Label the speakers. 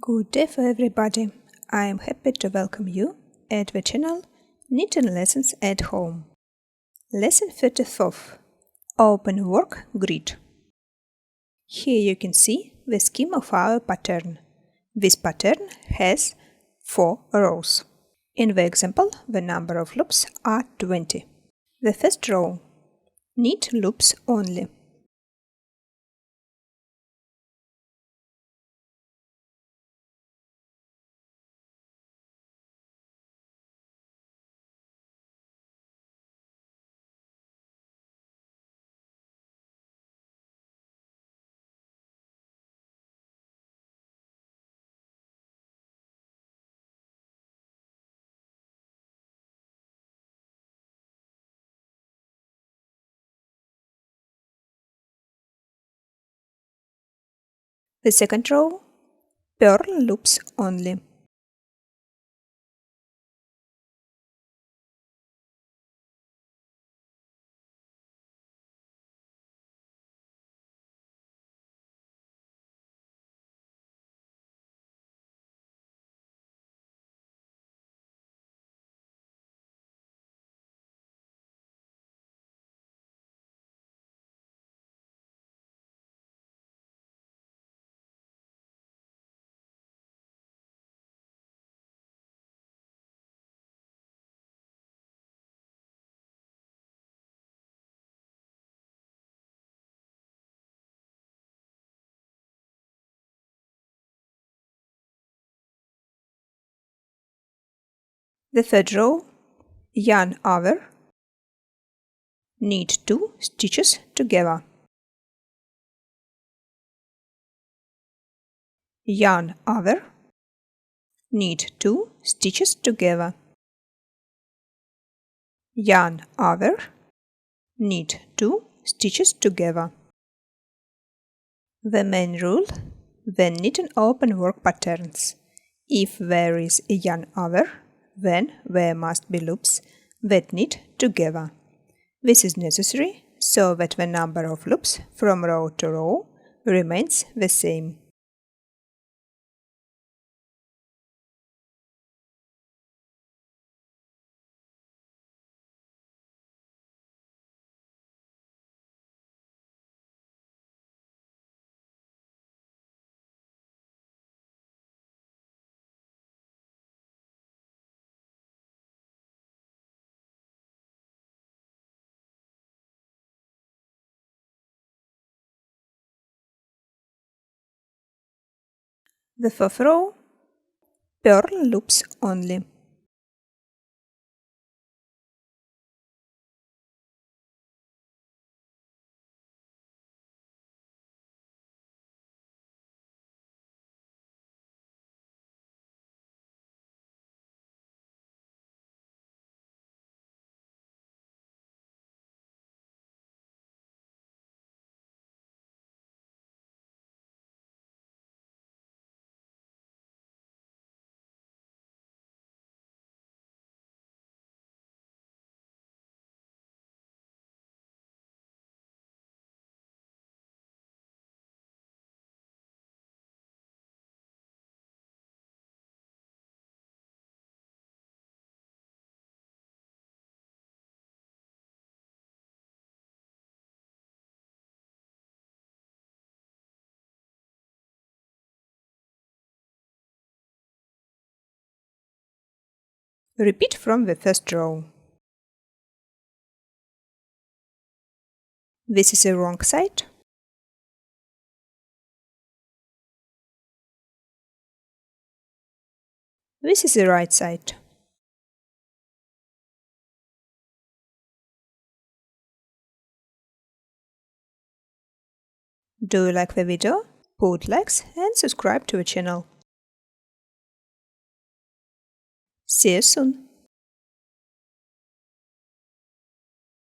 Speaker 1: Good day for everybody. I am happy to welcome you at the channel Knitting Lessons at Home. Lesson 34. Openwork Grid. Here you can see the scheme of our pattern. This pattern has 4 rows. In the example, the number of loops are 20. The first row. Knit loops only. The second row, purl loops only. The third row, yarn over, knit 2 stitches together. Yarn over, knit 2 stitches together. Yarn over, knit 2 stitches together. The main rule when knitting openwork patterns. If there is a yarn over, then there must be loops that knit together. This is necessary so that the number of loops from row to row remains the same. The fourth row, purl loops only. Repeat from the first row. This is the wrong side. This is the right side. Do you like the video? Put likes and subscribe to the channel. See you soon!